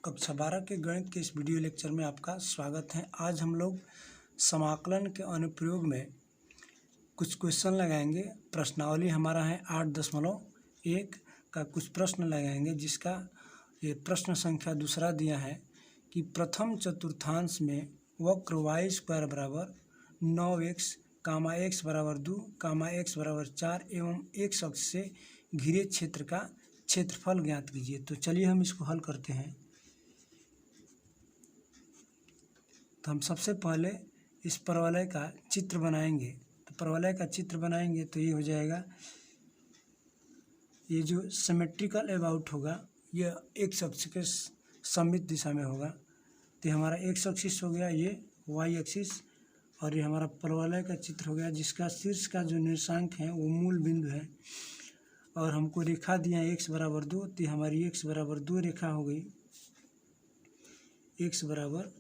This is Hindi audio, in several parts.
कक्षा 12 के गणित के इस वीडियो लेक्चर में आपका स्वागत है। आज हम लोग समाकलन के अनुप्रयोग में कुछ क्वेश्चन लगाएंगे। प्रश्नावली हमारा है 8.1 का कुछ प्रश्न लगाएंगे, जिसका ये प्रश्न संख्या दूसरा दिया है कि प्रथम चतुर्थांश में वक्र y स्क्वायर बराबर 9x, x बराबर 2, x बराबर 4 एवं एक अक्ष से घिरे क्षेत्र का क्षेत्रफल ज्ञात कीजिए। तो चलिए हम इसको हल करते हैं। तो हम सबसे पहले इस परवलय का चित्र बनाएंगे। तो परवलय का चित्र बनाएंगे तो ये हो जाएगा, ये जो सिमेट्रिकल अबाउट होगा ये एक अक्ष के सममित दिशा में होगा। तो हमारा एक्स एक्सिस हो गया, ये वाई एक्सिस, और ये हमारा परवलय का चित्र हो गया जिसका शीर्ष का जो निर्देशांक है वो मूल बिंदु है। और हमको रेखा दिया x बराबर 2, तो हमारी x बराबर 2 रेखा हो गई, x बराबर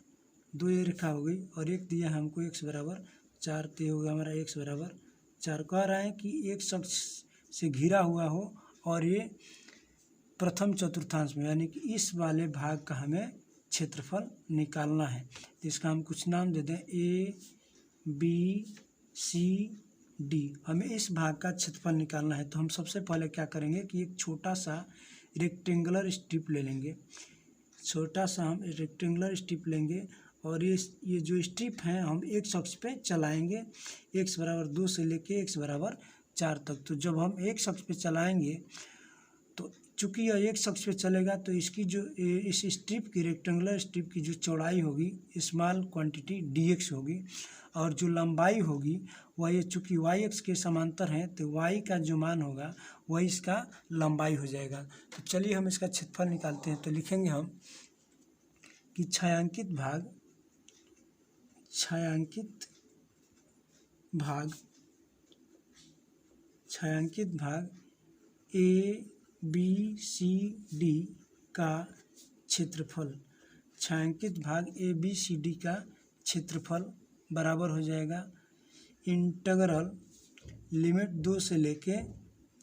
2 ये रेखा हो गई। और एक दिया है हमको x बराबर 4, तो हो गया हमारा x बराबर 4। कह रहा है कि एक अक्ष से घिरा हुआ हो और ये प्रथम चतुर्थांश में, यानी कि इस वाले भाग का हमें क्षेत्रफल निकालना है। तो इसका हम कुछ नाम दे दें, A B C D। हमें इस भाग का क्षेत्रफल निकालना है। तो हम सबसे पहले क्या करेंगे कि एक छोटा सा रेक्टेंगुलर स्ट्रिप ले लेंगे। छोटा सा हम रेक्टेंगुलर स्ट्रिप लेंगे और ये जो स्ट्रिप है हम एक अक्ष पे चलाएंगे, x बराबर 2 से लेके x बराबर 4 तक। तो जब हम एक अक्ष पे चलाएंगे तो चूँकि यह एक अक्ष पे चलेगा तो इसकी जो इस स्ट्रिप की, रेक्टेंगुलर स्ट्रिप की जो चौड़ाई होगी स्मॉल क्वांटिटी dx होगी, और जो लंबाई होगी वह ये चूँकि y अक्ष के समांतर है तो y का जो मान होगा वही इसका लंबाई हो जाएगा। तो चलिए हम इसका क्षेत्रफल निकालते हैं। तो लिखेंगे हम कि छायांकित भाग A B C D का क्षेत्रफल, छायांकित भाग A B C D का क्षेत्रफल बराबर हो जाएगा इंटीग्रल लिमिट 2 से लेके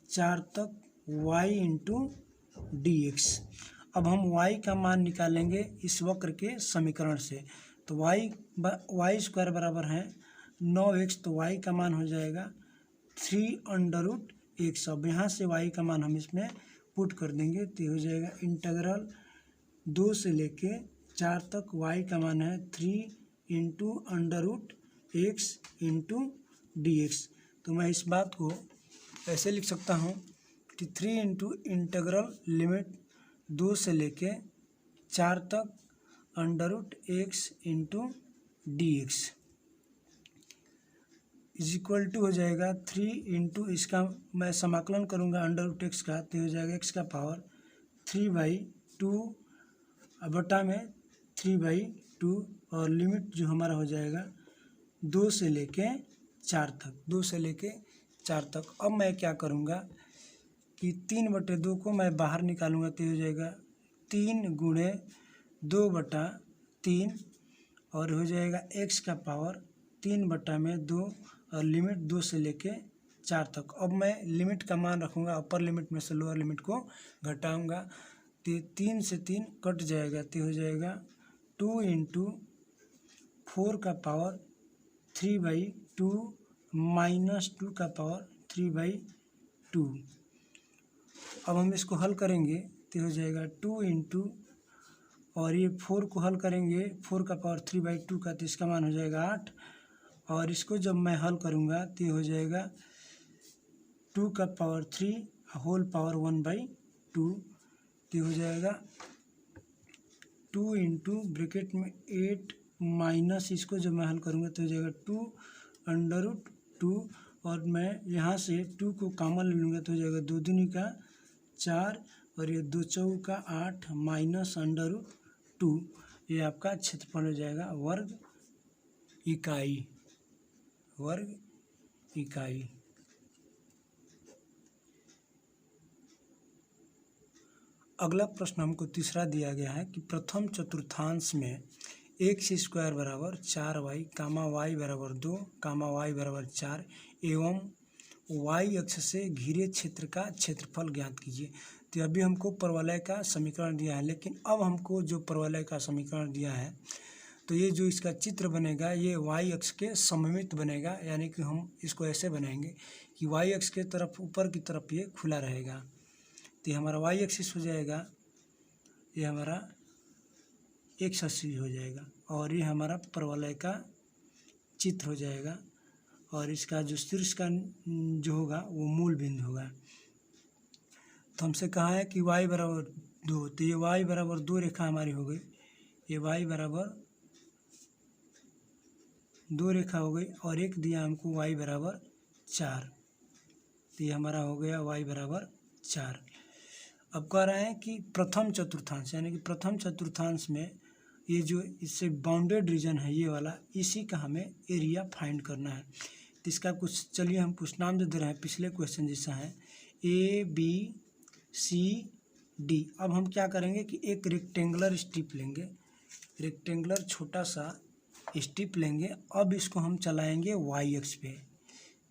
4 तक y इंटू dx। अब हम y का मान निकालेंगे इस वक्र के समीकरण से। तो y स्क्वायर बराबर है 9x, तो y का मान हो जाएगा 3√x। अब यहाँ से y का मान हम इसमें पुट कर देंगे तो हो जाएगा इंटीग्रल 2 से लेके 4 तक y का मान है 3 इंटू √x इंटू dx। तो मैं इस बात को ऐसे लिख सकता हूँ कि 3 इंटू इंटीग्रल लिमिट 2 से लेके 4 तक √x इंटू dx इज इक्वल टू हो जाएगा 3 इंटू, इसका मैं समाकलन करूँगा √x का, तो हो जाएगा x का पावर 3/2 बटा में 3/2, और लिमिट जो हमारा हो जाएगा 2 से लेके 4 तक। अब मैं क्या करूँगा कि 3/2 को मैं बाहर निकालूंगा तो हो जाएगा 3 गुणे 2/3, और हो जाएगा x का पावर 3/2, और लिमिट 2 से लेके 4 तक। अब मैं लिमिट का मान रखूँगा, अपर लिमिट में से लोअर लिमिट को घटाऊँगा तो 3 से 3 कट जाएगा, तो हो जाएगा 2 इंटू 4 का पावर 3/2 माइनस 2 का पावर 3/2। अब हम इसको हल करेंगे तो हो जाएगा 2 इंटू, और ये 4 को हल करेंगे 4 का पावर 3/2 का, तो इसका मान हो जाएगा 8। और इसको जब मैं हल करूँगा तो हो जाएगा 2 का पावर 3 होल पावर 1/2, तो हो जाएगा 2 इंटू ब्रैकेट में 8 माइनस, इसको जब मैं हल करूँगा तो हो जाएगा 2 √2, और मैं यहाँ से 2 को कॉमन ले लूँगा तो हो जाएगा 2 दूनी का 4, और ये 2 चौका 8 माइनस √2। ये आपका क्षेत्रफल हो जाएगा वर्ग इकाई। अगला प्रश्न हमको तीसरा दिया गया है कि प्रथम चतुर्थांश में x स्क्वायर बराबर 4y, y बराबर 2, y बराबर 4 एवं y अक्ष से घिरे क्षेत्र का क्षेत्रफल ज्ञात कीजिए। तो अभी हमको परवलय का समीकरण दिया है, लेकिन अब हमको जो परवलय का समीकरण दिया है तो ये जो इसका चित्र बनेगा ये वाई अक्ष के सममित बनेगा, यानी कि हम इसको ऐसे बनाएंगे कि वाई अक्ष के तरफ ऊपर की तरफ ये खुला रहेगा। तो ये हमारा वाई एक्सिस हो जाएगा, ये हमारा एक्स एक्सिस हो जाएगा और ये हमारा परवलय का चित्र हो जाएगा और इसका जो शीर्ष का जो होगा वो मूल बिंदु होगा। तो हमसे कहा है कि y बराबर 2, तो ये y बराबर 2 रेखा हमारी हो गई, ये y बराबर 2 रेखा हो गई और एक दिया हमको y बराबर 4, तो ये हमारा हो गया y बराबर 4। अब कह रहे हैं कि प्रथम चतुर्थांश, यानी कि प्रथम चतुर्थांश में ये जो इससे बाउंडेड रीजन है ये वाला, इसी का हमें एरिया फाइंड करना है। तो इसका कुछ चलिए हम कुछ नाम दे रहे हैं पिछले क्वेश्चन जैसा है ABCD। अब हम क्या करेंगे कि एक रेक्टेंगुलर स्ट्रिप लेंगे, रेक्टेंगुलर छोटा सा स्ट्रिप लेंगे। अब इसको हम चलाएंगे वाई एक्स पे,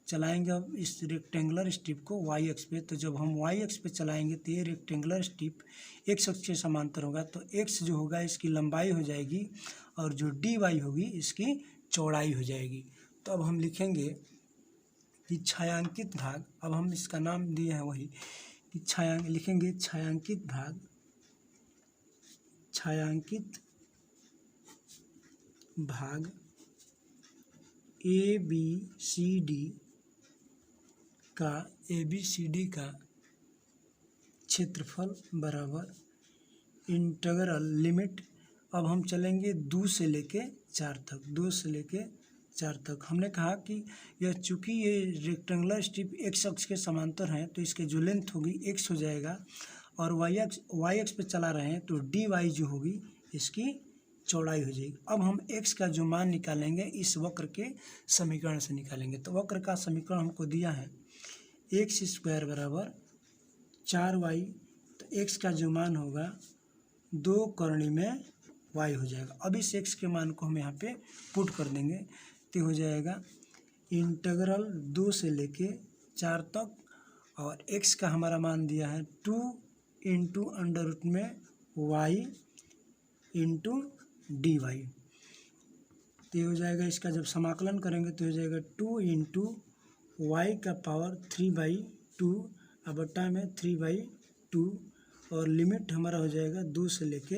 चलाएंगे अब इस रेक्टेंगुलर स्ट्रिप को वाई एक्स पे। तो जब हम वाई एक्स पे चलाएंगे तो ये रेक्टेंगुलर स्ट्रिप एक्स अक्ष के समांतर होगा, तो एक्स जो होगा इसकी लंबाई हो जाएगी और जो डी वाई होगी इसकी चौड़ाई हो जाएगी। तो अब हम लिखेंगे कि छायांकित भाग, अब हम इसका नाम दिए हैं वही कि लिखेंगे छायांकित भाग, छायांकित भाग ABCD का क्षेत्रफल बराबर इंटीग्रल लिमिट। अब हम चलेंगे 2 से लेके 4 तक, 2 से लेके 4 तक। हमने कहा कि यह चूँकि ये रेक्टेंगुलर स्ट्रिप एक्स अक्ष के समांतर हैं तो इसके जो लेंथ होगी एक्स हो जाएगा और वाई एक्स पे चला रहे हैं तो डी वाई जो होगी इसकी चौड़ाई हो जाएगी। अब हम x का जो मान निकालेंगे इस वक्र के समीकरण से निकालेंगे। तो वक्र का समीकरण हमको दिया है x स्क्वायर बराबर 4y, तो x का जो मान होगा 2 कर्ण में y हो जाएगा। अब इस x के मान को हम यहाँ पे पुट कर देंगे तो हो जाएगा इंटीग्रल 2 से लेके 4 तक और x का हमारा मान दिया है 2 इंटू अंडर रूट में y इंटू डी वाई। तो ये हो जाएगा, इसका जब समाकलन करेंगे तो हो जाएगा 2 इंटू वाई का पावर 3/2 अब बट्टा में 3/2 और लिमिट हमारा हो जाएगा 2 से लेके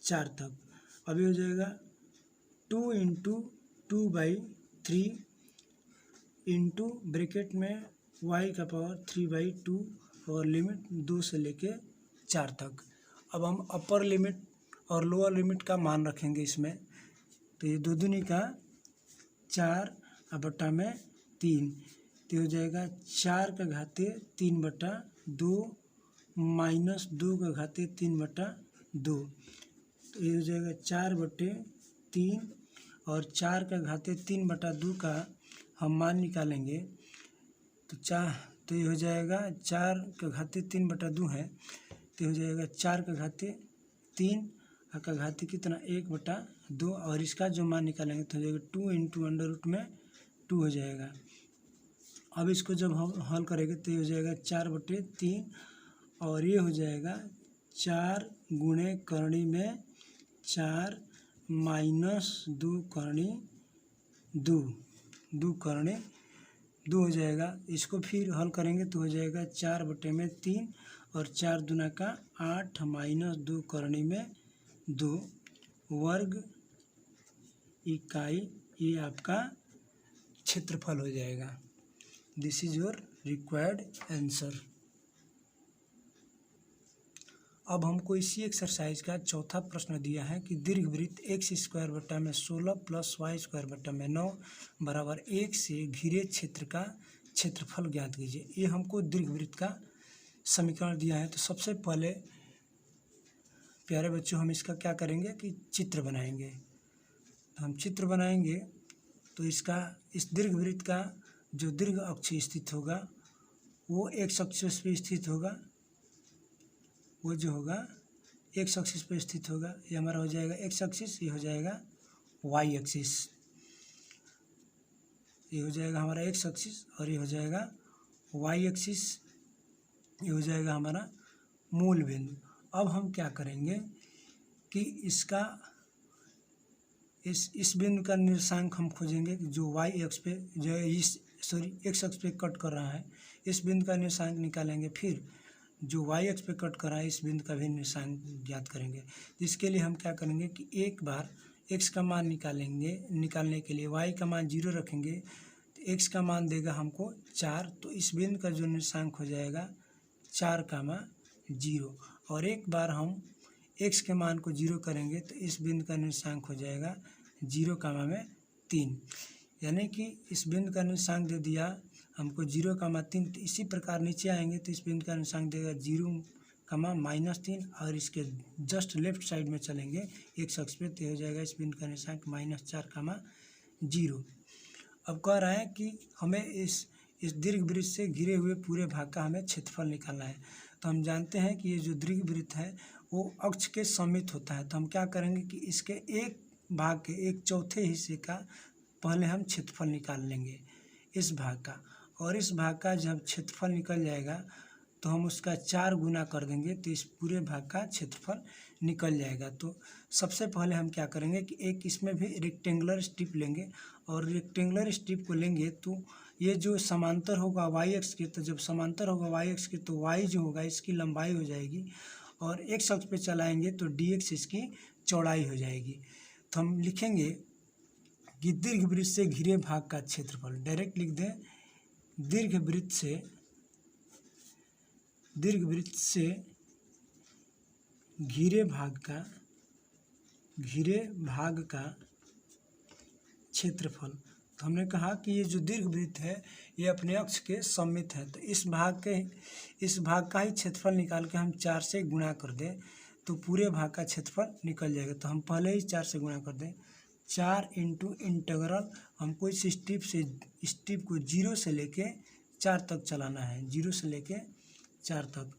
4 तक। अभी हो जाएगा 2 इंटू 2/3 इंटू ब्रैकेट में वाई का पावर 3/2 और लिमिट 2 से लेके 4 तक। अब हम अपर लिमिट और लोअर लिमिट का मान रखेंगे इसमें, तो ये 2 दूनी का 4 अब बट्टा में 3, तो हो जाएगा 4 का घाते 3/2 माइनस 2 का घाते 3/2, तो ये हो जाएगा 4/3 और 4 का घाते 3/2 का हम मान निकालेंगे तो ये हो जाएगा 4 का घाते 3/2 है, तो हो जाएगा 4 का घाते 3 का घाती कितना 1/2 और इसका जो मान निकालेंगे तो हो जाएगा 2 इंटू अंडर रूट में 2 हो जाएगा। अब इसको जब हम हल करेंगे तो ये हो जाएगा 4/3 और ये हो जाएगा 4 गुणे करणी में 4 माइनस 2 करणी 2 करणी 2 हो जाएगा। इसको फिर हल करेंगे तो हो जाएगा 4/3 और 4 दूना का 8 माइनस 2 करणी में 2 वर्ग इकाई, ये आपका क्षेत्रफल हो जाएगा। This is your required answer. अब हमको इसी एक्सरसाइज का चौथा प्रश्न दिया है कि दीर्घवृत्त x स्क्वायर बट्टा में 16 प्लस वाई स्क्वायर बट्टा में 9 बराबर 1 से घिरे क्षेत्र का क्षेत्रफल ज्ञात कीजिए। ये हमको दीर्घवृत्त का समीकरण दिया है। तो सबसे पहले प्यारे बच्चों हम इसका क्या करेंगे कि चित्र बनाएंगे। तो हम चित्र बनाएंगे तो इसका इस दीर्घवृत्त का जो दीर्घ अक्ष स्थित होगा वो x एक्सिस पे स्थित होगा, वो जो होगा x एक्सिस पे स्थित होगा। ये हमारा हो जाएगा x एक्सिस, ये हो जाएगा y एक्सिस, ये हो जाएगा हमारा x एक्सिस और ये हो जाएगा y एक्सिस, ये हो जाएगा हमारा मूल बिंदु। अब हम क्या करेंगे कि इसका इस बिंदु का निर्देशांक हम खोजेंगे जो वाई एक्स पे जो एक्स एक्स पे कट कर रहा है, इस बिंदु का निर्देशांक निकालेंगे। फिर जो वाई एक्स पे कट कर रहा है इस बिंदु का भी निर्देशांक ज्ञात करेंगे। इसके लिए हम क्या करेंगे कि एक बार एक्स का मान निकालने के लिए वाई का मान 0 रखेंगे तो एक्स का मान देगा हमको 4, तो इस बिंदु का जो निर्देशांक हो जाएगा 4,0। और एक बार हम एक्स के मान को 0 करेंगे तो इस बिंदु का निर्देशांक हो जाएगा 0,3। यानी कि इस बिंदु का निर्देशांक दे दिया हमको 0,3। तो इसी प्रकार नीचे आएंगे तो इस बिंदु का निर्देशांक देगा 0,-3 और इसके जस्ट लेफ्ट साइड में चलेंगे एक्स अक्ष पे तो हो जाएगा इस बिंदु का निर्देशांक -4,0। अब कह रहा है कि हमें इस दीर्घवृत्त से घिरे हुए पूरे भाग का हमें क्षेत्रफल निकालना है। तो हम जानते हैं कि ये जो दीर्घवृत्त है वो अक्ष के सममित होता है। तो हम क्या करेंगे कि इसके एक भाग के 1/4 हिस्से का पहले हम क्षेत्रफल निकाल लेंगे इस भाग का, और इस भाग का जब क्षेत्रफल निकल जाएगा तो हम उसका 4 गुना कर देंगे तो इस पूरे भाग का क्षेत्रफल निकल जाएगा। तो सबसे पहले हम क्या करेंगे कि एक इसमें भी रेक्टेंगुलर स्ट्रिप लेंगे, और रेक्टेंगुलर स्ट्रिप को लेंगे तो ये जो समांतर होगा वाई एक्स के, तो जब समांतर होगा वाई एक्स के तो वाई जो होगा इसकी लंबाई हो जाएगी, और एक्स अक्ष पे चलाएंगे तो डी एक्स इसकी चौड़ाई हो जाएगी। तो हम लिखेंगे कि दीर्घवृत्त से घिरे भाग का क्षेत्रफल, डायरेक्ट लिख दें दीर्घवृत्त से घिरे भाग का क्षेत्रफल। तो हमने कहा कि ये जो दीर्घवृत्त है ये अपने अक्ष के सममित है, तो इस भाग का ही क्षेत्रफल निकाल के हम 4 से गुणा कर दें तो पूरे भाग का क्षेत्रफल निकल जाएगा। तो हम पहले ही 4 से गुणा कर दें, 4 इंटू इंटीग्रल, हमको इस स्ट्रिप को 0 से लेके 4 तक चलाना है, 0 से लेके 4 तक।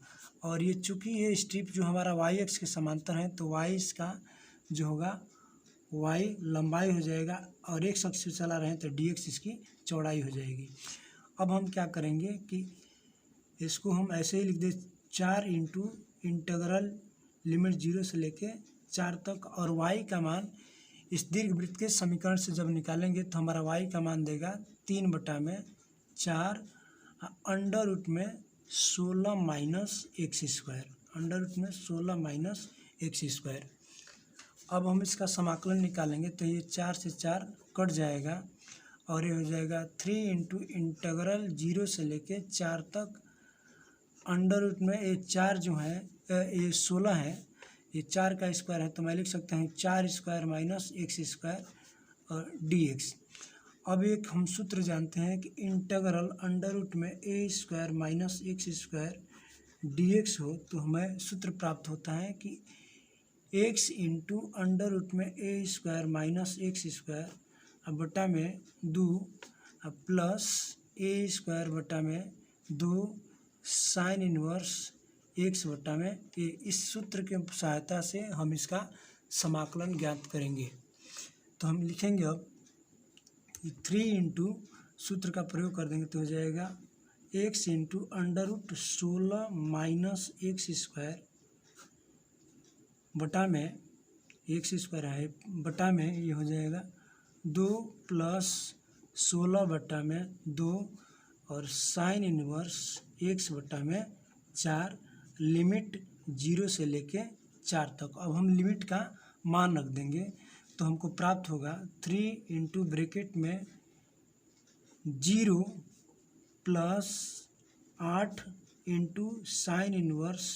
और ये चूँकि ये स्ट्रिप जो हमारा वाई एक्स के समांतर है तो वाई इसका जो होगा वाई लंबाई हो जाएगा, और एक्स अक्ष से चला रहे हैं तो डी एक्स इसकी चौड़ाई हो जाएगी। अब हम क्या करेंगे कि इसको हम ऐसे ही लिख दें 4 इंटू इंटीग्रल लिमिट 0 से लेके 4 तक, और वाई का मान इस दीर्घवृत्त के समीकरण से जब निकालेंगे तो हमारा वाई का मान देगा 3/4 अंडर रूट में 16 minus x square, under root में 16 माइनस एक्स स्क्वायर। अब हम इसका समाकलन निकालेंगे तो ये 4 से 4 कट जाएगा और ये हो जाएगा 3 इंटू इंटीग्रल 0 से लेके 4 तक अंडर रूट में ये 4 जो है ये 16 है, ये 4 का स्क्वायर है तो मैं लिख सकता हूँ 4 स्क्वायर माइनस एक्स स्क्वायर और डी एक्स। अब एक हम सूत्र जानते हैं कि इंटीग्रल अंडर रूट में a square minus x square d x हो तो हमें सूत्र प्राप्त होता है कि एक्स इंटू अंडर रूट में a square minus x square अब बटा में 2 प्लस ए स्क्वायर बटा में 2 साइन इनवर्स एक्स बटा में ए। इस सूत्र के सहायता से हम इसका समाकलन ज्ञात करेंगे। तो हम लिखेंगे अब 3 इंटू सूत्र का प्रयोग कर देंगे तो हो जाएगा X into under root 16 minus x square बटा में एक्स स्क्वायर है बटा में ये हो जाएगा 2 प्लस 16 बटा में 2 और साइन इनवर्स एक्स बटा में 4 लिमिट 0 से लेके 4 तक। अब हम लिमिट का मान रख देंगे तो हमको प्राप्त होगा 3 इंटू ब्रैकेट में 0 प्लस 8 इंटू साइन इनवर्स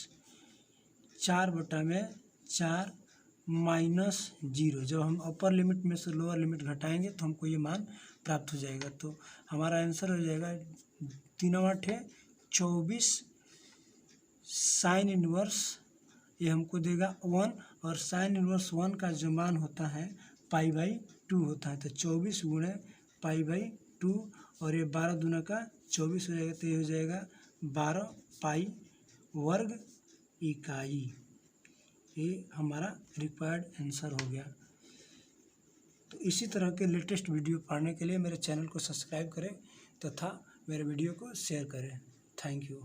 4 बटा में 4 माइनस 0। जब हम अपर लिमिट में से लोअर लिमिट घटाएंगे तो हमको ये मान प्राप्त हो जाएगा। तो हमारा आंसर हो जाएगा 3/8 24 साइन इनवर्स ये हमको देगा 1 और साइन इनवर्स 1 का जो मान होता है पाई/2 होता है। तो 24 गुणे पाई/2 और ये 12 दूना का 24 हो जाएगा तो ये हो जाएगा 12 पाई वर्ग इकाई। ये हमारा रिक्वायर्ड आंसर हो गया। तो इसी तरह के लेटेस्ट वीडियो पाने के लिए मेरे चैनल को सब्सक्राइब करें तथा मेरे वीडियो को शेयर करें। Thank you.